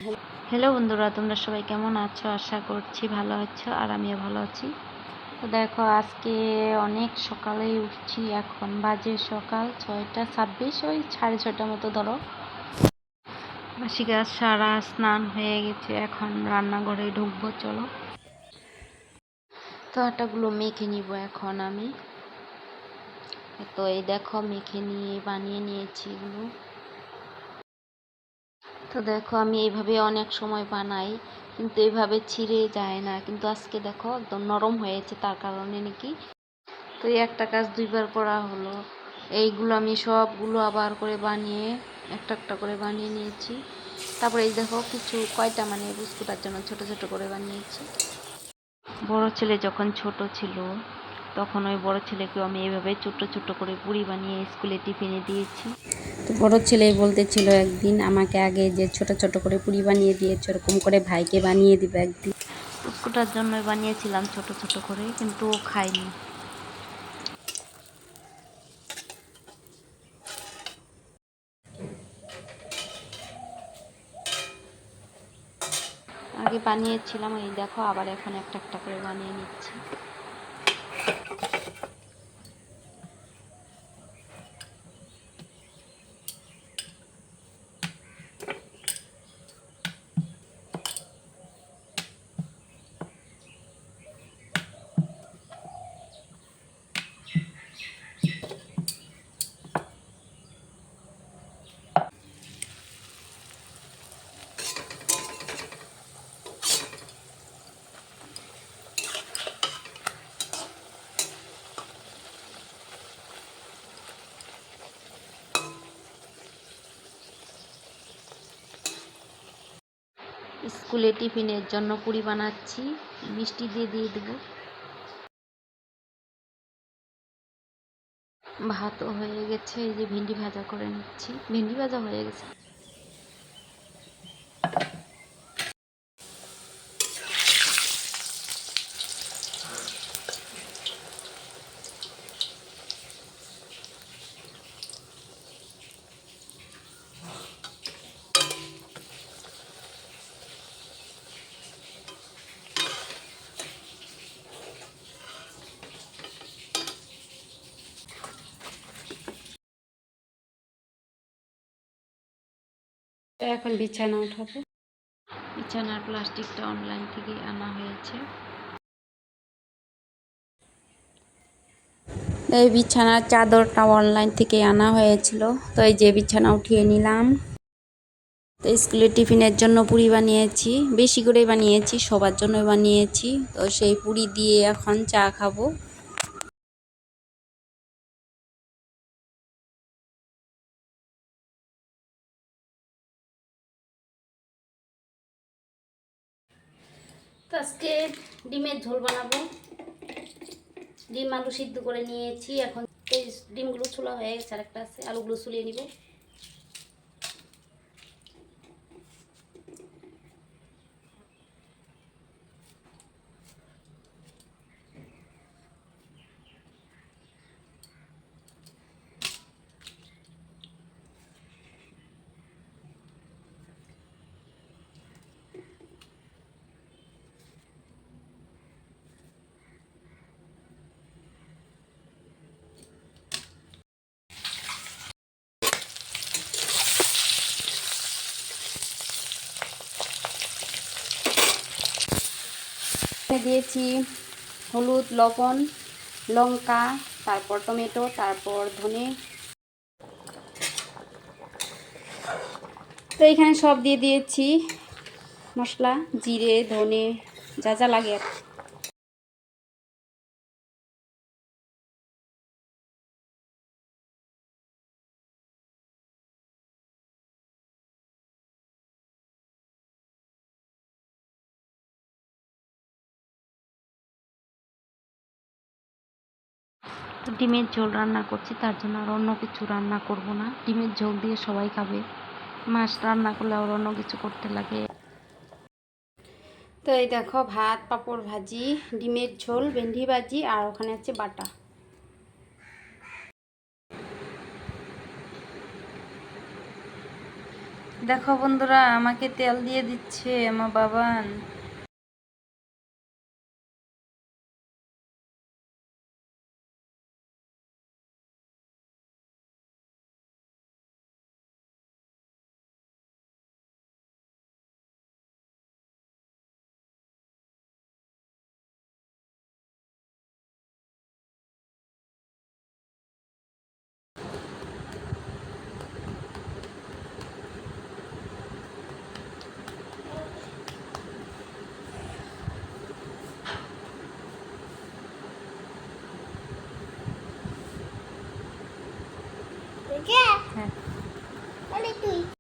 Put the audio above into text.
Hello বন্ধুরা, তোমরা সবাই কেমন আছো? আশা করছি ভালো আছো, আর আমিও ভালো আছি। তো দেখো, আজকে অনেক সকালেই উঠছি। এখন বাজে সকাল 6টা 26, ওই 6:30 মতো ধরো। বাসি গাছ সারা স্নান হয়ে গেছে, এখন রান্নাঘরে ঢুকবো। চলো, তো আটাগুলো মেখে নিব এখন আমি। তো এই দেখো, মেখে নিয়ে বানিয়ে নিয়েছি এগুলো। তো দেখো, আমি এইভাবে অনেক সময় বানাই, কিন্তু এইভাবে ছিঁড়ে যায় না। কিন্তু আজকে দেখো একদম নরম হয়েছে, তার কারণে নাকি। তো এই একটা কাজ দুইবার করা হলো। এইগুলো আমি সবগুলো আবার করে বানিয়ে একটা একটা করে বানিয়ে নিয়েছি। তারপরে এই দেখো, কিছু কয়টা মানে বিস্কুটের জন্য ছোট ছোট করে বানিয়েছি। বড় ছেলে যখন ছোট ছিল, তখন ওই বড় ছেলেকেও আমি এইভাবে ছোট ছোট করে পুরি বানিয়ে স্কুলে টিফিনে দিয়েছি। তো বড় ছেলেই বলতেছিল একদিন আমাকে, আগে যে ছোট ছোট করে পুরি বানিয়ে দিয়েছে, ওরকম করে ভাইকে বানিয়ে দিবে একদিন। বিস্কুটার জন্য বানিয়েছিলাম ছোট ছোট করে, কিন্তু ও খায়নি। আগে বানিয়েছিলাম, এই দেখো আবার এখন একটা একটা করে বানিয়ে নিচ্ছি। স্কুলে টিফিনের জন্য পুরি বানাচ্ছি, মিষ্টি দিয়ে দেবো। ভাতও হয়ে গেছে, এই যে ভেন্ডি ভাজা করে নিচ্ছি। ভেন্ডি ভাজা হয়ে গেছে। এখন বিছানা উঠাবো। বিছানার প্লাস্টিকটা অনলাইন থেকে আনা হয়েছে। এই বিছানার চাদরটা অনলাইন থেকে আনা হয়েছিল। তো এই যে বিছানা উঠিয়ে নিলাম। তো স্কুলে টিফিনের জন্য পুরি বানিয়েছি, বেশি করে বানিয়েছি, সবার জন্য বানিয়েছি। তো সেই পুরি দিয়ে এখন চা খাবো। তো আজকে ডিমের ঝোল বানাবো। ডিম আলু সিদ্ধ করে নিয়েছি। এখন এই ডিমগুলো ছোলা হয়ে গেছে, আরেকটা আছে, আলুগুলো ছুলিয়ে নিব। দিয়েছি হলুদ, লবণ, লঙ্কা, তারপর টমেটো, তারপর ধনে। তো এখানে সব দিয়ে দিয়েছি মশলা, জিরে, ধনে, যা যা লাগে। তো ডিমের ঝোল রান্না করছি, তার জন্য আর অন্য কিছু রান্না করব না। ডিমের ঝোল দিয়ে সবাই খাবে। মাছ রান্না করলে আর অন্য কিছু করতে লাগে। তো এই দেখো, ভাত, পাঁপড় ভাজি, ডিমের ঝোল, ভেন্ডি ভাজি, আর ওখানে আছে বাটা। দেখো বন্ধুরা, আমাকে তেল দিয়ে দিচ্ছে আমার বাবান।